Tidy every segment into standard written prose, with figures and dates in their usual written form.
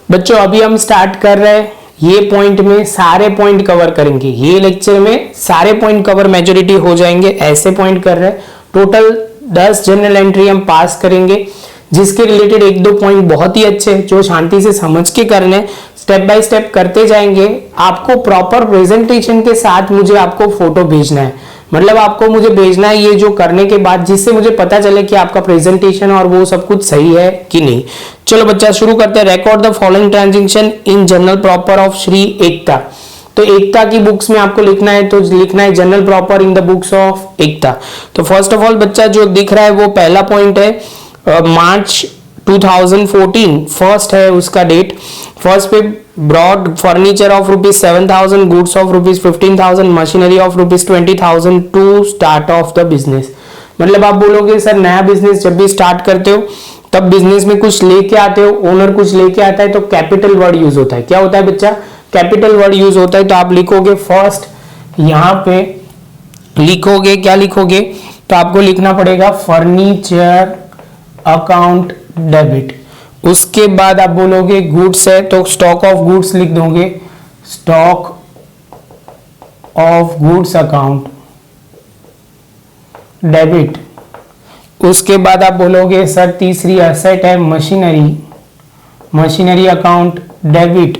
बच्चों अभी हम स्टार्ट कर रहे हैं, ये पॉइंट में सारे पॉइंट कवर करेंगे, ये लेक्चर में सारे पॉइंट कवर मेजॉरिटी हो जाएंगे, ऐसे पॉइंट कर रहे हैं। टोटल 10 जनरल एंट्री हम पास करेंगे, जिसके रिलेटेड एक दो पॉइंट बहुत ही अच्छे जो शांति से समझ के करने, स्टेप बाय स्टेप करते जाएंगे। आपको प्रॉपर प्रेजेंटेशन के साथ मुझे आपको फोटो भेजना है, मतलब आपको मुझे भेजना है ये जो करने के बाद, जिससे मुझे पता चले कि आपका प्रेजेंटेशन और वो सब कुछ सही है कि नहीं। चलो बच्चा शुरू करते हैं। Record the following transaction in journal proper of Shri Ekta. तो एकता की बुक्स में आपको लिखना है, तो लिखना है journal proper in the books of Ekta. तो फर्स्ट ऑफ ऑल बच्चा जो दिख रहा है वो पहला पॉइंट है, मार्च 2014 फर्स्ट है उसका डेट। फर्स्ट पे bought furniture of ₹7,000, goods of ₹15,000, machinery of ₹20,000 to start off the business. मतलब आप बोलोगे सर नया बिजनेस जब भी स्टार्ट करते हो तब बिजनेस में कुछ लेके आते हो, ओनर कुछ लेके आता है तो कैपिटल वर्ड यूज होता है। क्या होता है बच्चा? कैपिटल वर्ड यूज होता है। तो आप लिखोगे फर्स्ट, यहाँ पे लिखोगे क्या लिखोगे, तो आपको लिखना पड़ेगा फर्नीचर अकाउंट डेबिट। उसके बाद आप बोलोगे गुड्स है तो स्टॉक ऑफ गुड्स लिख दोगे, stock of goods account debit. उसके बाद आप बोलोगे सर तीसरी एसेट है मशीनरी, मशीनरी अकाउंट डेबिट।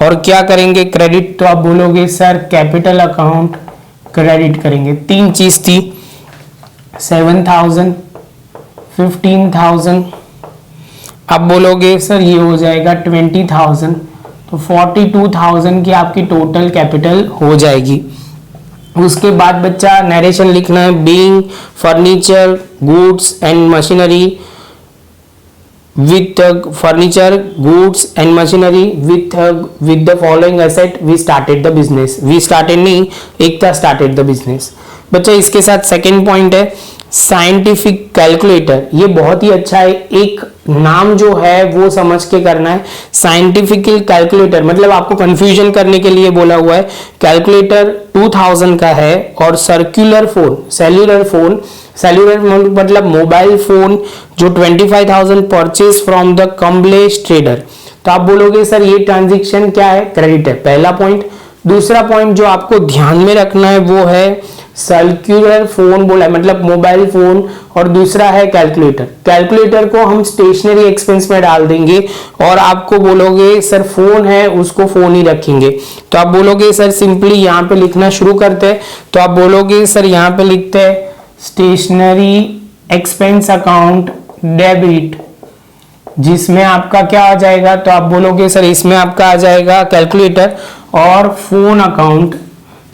और क्या करेंगे? क्रेडिट। तो आप बोलोगे सर कैपिटल अकाउंट क्रेडिट करेंगे। तीन चीज थी, 7,000, 15,000। आप बोलोगे सर ये हो जाएगा 20,000, तो 42,000 की आपकी टोटल कैपिटल हो जाएगी। उसके बाद बच्चा नरेशन लिखना है, being furniture goods and machinery with furniture goods and machinery with the following asset we started the business। we started नहीं, एकता started the business। बच्चा इसके साथ सेकंड पॉइंट है साइंटिफिक कैलकुलेटर। ये बहुत ही अच्छा है, एक नाम जो है वो समझ के करना है। साइंटिफिक कैलकुलेटर मतलब आपको कंफ्यूजन करने के लिए बोला हुआ है। कैलकुलेटर 2000 का है और circular phone, cellular phone, cellular मतलब मोबाइल फोन जो 25,000 purchase from the Kamlesh trader. तो आप बोलोगे सर ये ट्रांजैक्शन क्या है? क्रेडिट है, पहला पॉइंट। दूसरा पॉइंट जो आपको ध्यान में रखना है वो है सर्कुलर फोन बोला है, मतलब मोबाइल फोन, और दूसरा है कैलकुलेटर। कैलकुलेटर को हम स्टेशनरी एक्सपेंस में डाल देंगे और आपको बोलोगे सर फोन है उसको फोन ही रखेंगे। तो आप बोलोगे सर सिंपली यहाँ पे लिखना शुरू करते हैं। तो आप बोलोगे सर यहाँ पे लिखते हैं स्टेशनरी एक्सपेंस अकाउंट डेबिट, जिसमें आपका क्या आ जाएगा? तो आप बोलोगे सर इसमें आपका आ जाएगा कैलकुलेटर और phone account,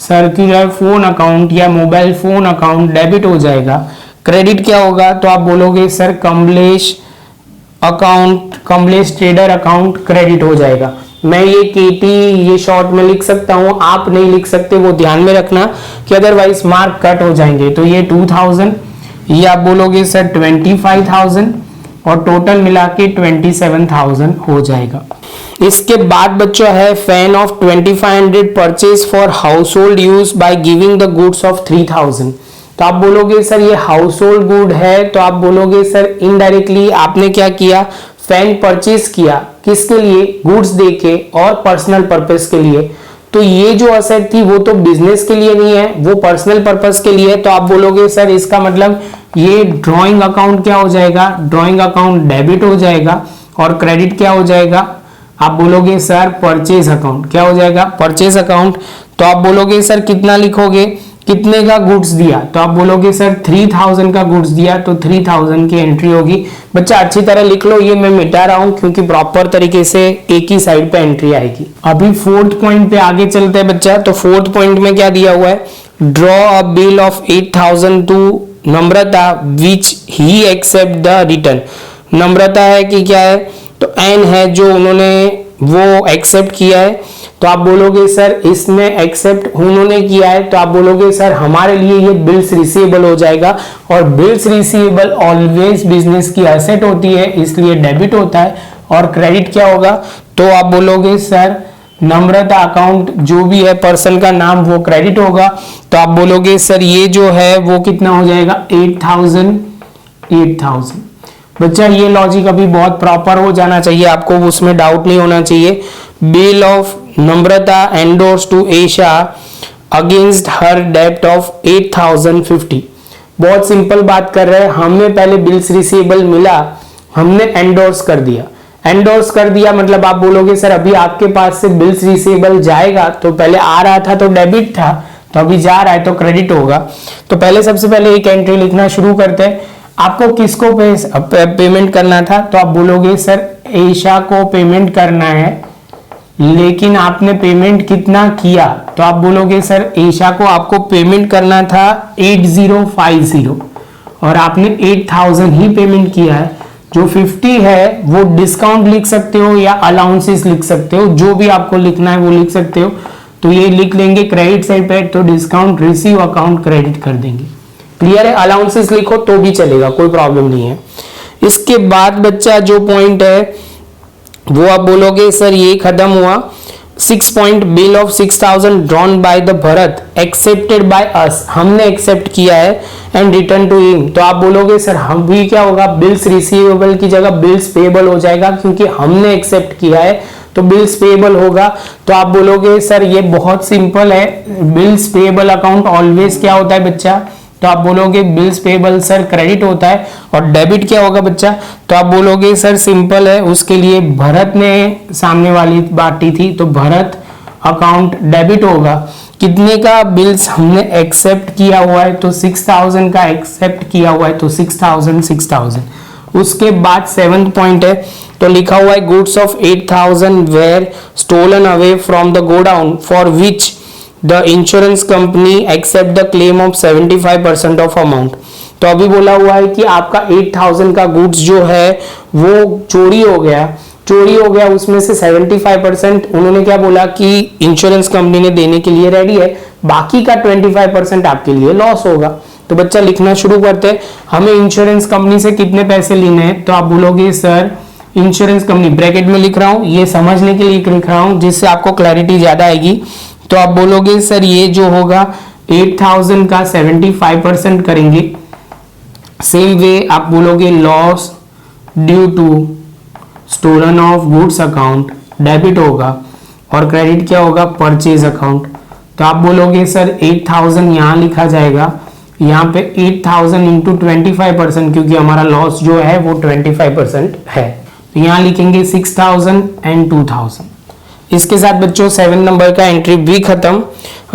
circular phone account या मोबाइल फोन अकाउंट डेबिट हो जाएगा। क्रेडिट क्या होगा? तो आप बोलोगे sir Kamlesh account, Kamlesh trader account credit हो जाएगा। मैं ये केटी ये शॉर्ट में लिख सकता हूं, आप नहीं लिख सकते, वो ध्यान में रखना कि अदरवाइज मार्क कट हो जाएंगे। तो ये 2000, ये आप बोलोगे सर 25,000 और टोटल मिला के 27,000 हो जाएगा। इसके बाद बच्चों है fan of 2500 purchase for house hold use by giving the goods of 3000। तो आप बोलोगे सर ये हाउस होल्ड गुड है, तो आप बोलोगे सर इनडायरेक्टली आपने क्या किया? फैन परचेज किया, किसके लिए? गुड्स देके और पर्सनल पर्पस के लिए। तो ये जो असेट थी वो तो बिजनेस के लिए नहीं है, वो पर्सनल पर्पस के लिए। तो आप बोलोगे सर इसका मतलब ये ड्रॉइंग अकाउंट क्या हो जाएगा? ड्रॉइंग अकाउंट डेबिट हो जाएगा। और क्रेडिट क्या हो जाएगा? आप बोलोगे सर परचेज अकाउंट क्या हो जाएगा? Purchase account. तो आप बोलोगे सर कितना लिखोगे? कितने का गुड्स दिया? तो आप बोलोगे सर 3000 का गुड्स दिया, तो 3000 की एंट्री होगी। बच्चा अच्छी तरह लिख लो, ये मैं मिटा रहा हूं क्योंकि प्रॉपर तरीके से एक ही साइड पे एंट्री आएगी। अभी फोर्थ पॉइंट पे आगे चलते हैं बच्चा। तो फोर्थ पॉइंट में क्या दिया हुआ है? Draw a bill of 8,000 to Namrata which he accept the return. Namrata है कि क्या है? तो एन है जो उन्होंने वो एक्सेप्ट किया है। तो आप बोलोगे सर इसमें एक्सेप्ट उन्होंने किया है, तो आप बोलोगे सर हमारे लिए ये बिल्स रिसीवेबल हो जाएगा। और बिल्स रिसीवेबल ऑलवेज बिजनेस की एसेट होती है, इसलिए डेबिट होता है। और क्रेडिट क्या होगा? तो आप बोलोगे सर नम्रता अकाउंट जो भी है पर्सन का नाम वो क्रेडिट होगा। तो आप बोलोगे सर ये जो है वो कितना हो जाएगा? 8,000। बच्चा ये लॉजिक अभी बहुत प्रॉपर हो जाना चाहिए, आपको उसमें डाउट नहीं होना चाहिए। Bill of Namrata endorse to Esha against her डेब्ट ऑफ 8050। बहुत सिंपल बात कर रहे हैं, हमें पहले बिल्स रिसीवेबल मिला, हमने एंडोर्स कर दिया। एंडोर्स कर दिया मतलब आप बोलोगे सर अभी आपके पास से बिल्स रिसीवेबल जाएगा, तो पहले आ रहा था तो डेबिट था, तो अभी जा रहा है तो क्रेडिट होगा। तो पहले सबसे पहले एक एंट्री लिखना शुरू करते हैं। आपको किसको पेमेंट करना था, तो आप बोलोगे सर एशा को पेमेंट करना है, लेकिन आपने पेमेंट कितना किया, तो आप बोलोगे सर एशा को आपको पेमेंट करना था 8050 और आपने 8000 ही पेमेंट किया है। जो 50 है वो डिस्काउंट लिख सकते हो या अलाउंसेस लिख सकते हो, जो भी आपको लिखना है वो लिख सकते हो। तो ये लिख लेंगे क्रेडिट साइड पे, तो डिस्काउंट रिसीव अकाउंट क्रेडिट कर देंगे। क्लियर है? अलाउंसेस लिखो तो भी चलेगा, कोई प्रॉब्लम नहीं है। इसके बाद बच्चा जो पॉइंट है वो आप बोलोगे सर ये खत्म हुआ। 6 point bill of 6000 drawn by the Bharat accepted by us, हमने एक्सेप्ट किया है एंड रिटर्न टू हिम। तो आप बोलोगे सर हम भी क्या होगा, बिल्स रिसीवेबल की जगह बिल्स पेएबल हो जाएगा, क्योंकि हमने एक्सेप्ट किया है तो बिल्स पेएबल होगा। तो आप बोलोगे सर ये बहुत सिंपल है, बिल्स पेएबल अकाउंट ऑलवेज क्या होता है बच्चा, तो आप बोलोगे बिल्स पेएबल सर क्रेडिट होता है, और डेबिट क्या होगा बच्चा, तो आप बोलोगे सर सिंपल है, उसके लिए भरत ने सामने वाली बांटी थी तो भरत अकाउंट डेबिट होगा। कितने का बिल्स हमने एक्सेप्ट किया हुआ है, तो 6000 का एक्सेप्ट किया हुआ है, तो 6000। उसके बाद 7th पॉइंट है, तो लिखा हुआ है goods of 8000 were stolen away from the godown for which the insurance company accept the claim of 75% of amount. तो अभी बोला हुआ है कि आपका 8000 का गुड्स जो है वो चोरी हो गया, उसमें से 75% उन्होंने क्या बोला कि इंश्योरेंस कंपनी ने देने के लिए रेडी है, बाकी का 25% आपके लिए लॉस होगा। तो बच्चा लिखना शुरू करते हैं, हमें इंश्योरेंस कंपनी से कितने पैसे लेने हैं, तो आप बोलोगे सर इंश्योरेंस कंपनी, ब्रैकेट में लिख रहा हूं, ये समझने के लिए लिख रहा हूं जिससे आपको क्लैरिटी ज्यादा आएगी। तो आप बोलोगे सर ये जो होगा 8000 का 75% करेंगे। सेम वे आप बोलोगे loss due to stolen of goods account debit होगा, और क्रेडिट क्या होगा, परचेज अकाउंट। तो आप बोलोगे सर 8000 यहां लिखा जाएगा, यहाँ पे 8000 इंटू 25%, क्योंकि हमारा लॉस जो है वो 25% है, तो यहाँ लिखेंगे 6000 एंड 2000। इसके साथ बच्चों 7 नंबर का एंट्री भी खत्म।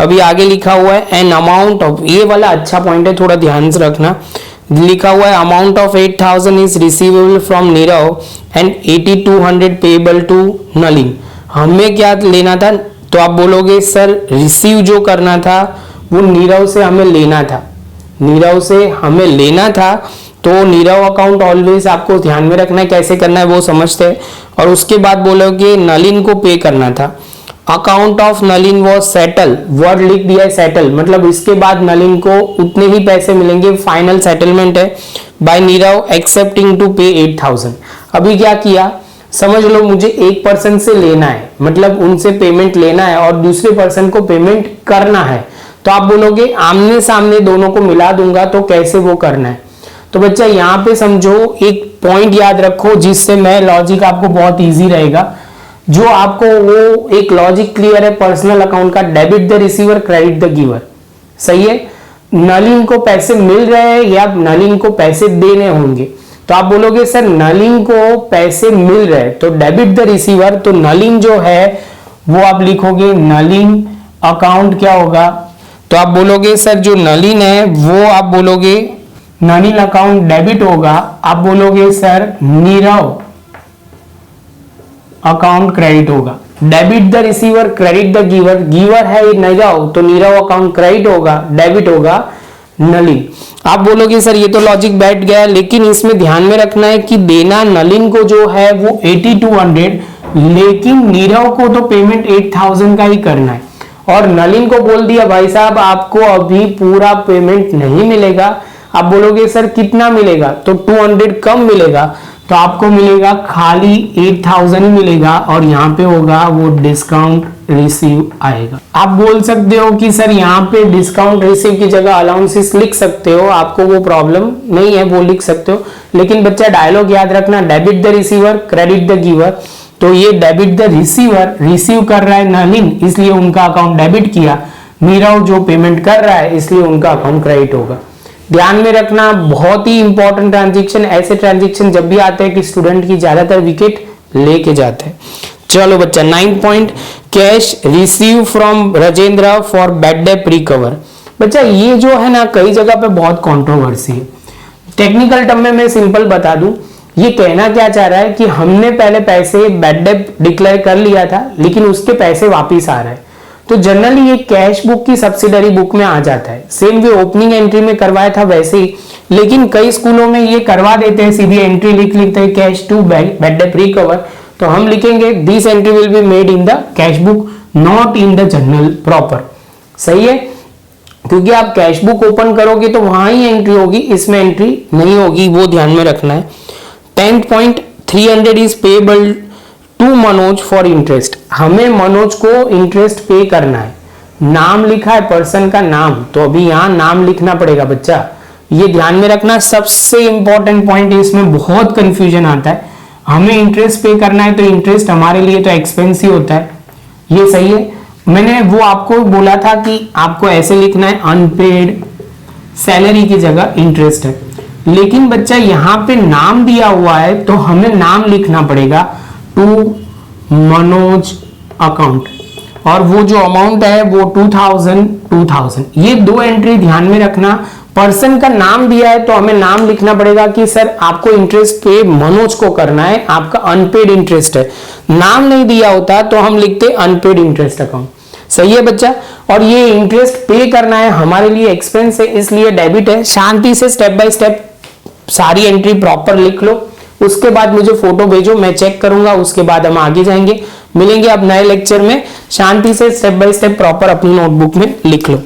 अभी आगे लिखा हुआ है एन अमाउंट ऑफ, ये वाला अच्छा पॉइंट है, थोड़ा ध्यान से रखना। लिखा हुआ है amount of 8000 is receivable from Nirav and 8200 payable to Nalin. हमें क्या लेना था, तो आप बोलोगे सर रिसीव जो करना था वो नीरव से हमें लेना था, तो नीरव अकाउंट ऑलवेज आपको ध्यान में रखना है, कैसे करना है वो समझते हैं। और उसके बाद बोलोगे नलिन को पे करना था। Account of Nalin was settle, word लिख दिया है सेटल, मतलब इसके बाद नलिन को उतने ही पैसे मिलेंगे, फाइनल सेटलमेंट है बाय नीरव एक्सेप्टिंग टू पे 8000। अभी क्या किया समझ लो, मुझे एक पर्सन से लेना है, मतलब उनसे पेमेंट लेना है और दूसरे पर्सन को पेमेंट करना है। तो आप बोलोगे आमने सामने दोनों को मिला दूंगा, तो कैसे वो करना है। तो बच्चा यहाँ पे समझो एक पॉइंट याद रखो, जिससे मैं लॉजिक आपको बहुत इजी रहेगा। जो आपको वो एक लॉजिक क्लियर है पर्सनल अकाउंट का, debit the receiver credit the giver, सही है। नलिन को पैसे मिल रहे हैं या नलिन को पैसे देने होंगे, तो आप बोलोगे सर नलिन को पैसे मिल रहे हैं, तो डेबिट द रिसीवर, तो नलिन जो है वो आप लिखोगे नलिन अकाउंट क्या होगा, तो आप बोलोगे सर जो नलिन है वो आप बोलोगे नलिन अकाउंट डेबिट होगा। आप बोलोगे सर नीरव अकाउंट क्रेडिट होगा। Debit the receiver credit the giver, giver है नीरव, तो नीरव अकाउंट क्रेडिट होगा, डेबिट होगा नलिन। आप बोलोगे सर ये तो लॉजिक बैठ गया, लेकिन इसमें ध्यान में रखना है कि देना नलिन को जो है वो 8200, लेकिन नीरव को तो पेमेंट 8000 का ही करना है। और नलिन को बोल दिया भाई साहब आपको अभी पूरा पेमेंट नहीं मिलेगा। आप बोलोगे सर कितना मिलेगा, तो 200 कम मिलेगा। तो आपको मिलेगा खाली 8000 ही मिलेगा और यहाँ पे होगा वो डिस्काउंट रिसीव आएगा। आप बोल सकते हो कि सर यहाँ पे डिस्काउंट रिसीव की जगह अलाउंसेस लिख सकते हो, आपको वो प्रॉब्लम नहीं है, वो लिख सकते हो। लेकिन बच्चा डायलॉग याद रखना, debit the receiver credit the giver. तो ये डेबिट द रिसीवर, रिसीव कर रहा है नलिन इसलिए उनका अकाउंट डेबिट किया, नीरव जो पेमेंट कर रहा है इसलिए उनका अकाउंट क्रेडिट होगा। ध्यान में रखना, बहुत ही इंपॉर्टेंट ट्रांजैक्शन, ऐसे ट्रांजैक्शन जब भी आते हैं कि स्टूडेंट की ज्यादातर विकेट लेके जाते हैं। चलो बच्चा 9 point, cash receive from Rajendra for bad debt recover. बच्चा ये जो है ना कई जगह पे बहुत कंट्रोवर्सी है। टेक्निकल टर्म में मैं सिंपल बता दूं, ये कहना क्या चाह रहा है कि हमने पहले पैसे बैड डेट डिक्लेयर कर लिया था लेकिन उसके पैसे वापिस आ रहे हैं, तो जनरली ये कैश बुक की सब्सिडरी बुक में आ जाता है। सेम वे ओपनिंग एंट्री में करवाया था वैसे ही, लेकिन कई स्कूलों में ये करवा देते हैं, सीधी एंट्री लिखते हैं cash to bad debt recover. तो हम लिखेंगे this entry will be made in the cash book not in the journal proper. सही है, क्योंकि आप कैश बुक ओपन करोगे तो वहां ही एंट्री होगी, इसमें एंट्री नहीं होगी, वो ध्यान में रखना है। 10th point, 300 is payable to Manoj for interest. हमें मनोज को इंटरेस्ट पे करना है, नाम लिखा है पर्सन का नाम, तो अभी यहां नाम लिखना पड़ेगा बच्चा, ये ध्यान में रखना। सबसे इंपॉर्टेंट पॉइंट है, इसमें बहुत कंफ्यूजन आता है। हमें इंटरेस्ट पे करना है तो इंटरेस्ट हमारे लिए तो एक्सपेंस ही होता है, ये सही है। मैंने वो आपको बोला था कि आपको ऐसे लिखना है अनपेड सैलरी की जगह इंटरेस्ट है, लेकिन बच्चा यहाँ पे नाम दिया हुआ है तो हमें नाम लिखना पड़ेगा टू मनोज अकाउंट, और वो जो अमाउंट है वो 2000। ये दो एंट्री ध्यान में रखना। पर्सन का नाम दिया है तो हमें नाम लिखना पड़ेगा कि सर आपको इंटरेस्ट पे मनोज को करना है, आपका अनपेड इंटरेस्ट है। नाम नहीं दिया होता तो हम लिखते अनपेड इंटरेस्ट अकाउंट। सही है बच्चा, और ये इंटरेस्ट पे करना है हमारे लिए एक्सपेंस है इसलिए डेबिट है। शांति से स्टेप बाय स्टेप सारी एंट्री प्रॉपर लिख लो, उसके बाद मुझे फोटो भेजो, मैं चेक करूंगा, उसके बाद हम आगे जाएंगे। मिलेंगे अब नए लेक्चर में। शांति से स्टेप बाय स्टेप प्रॉपर अपनी नोटबुक में लिख लो।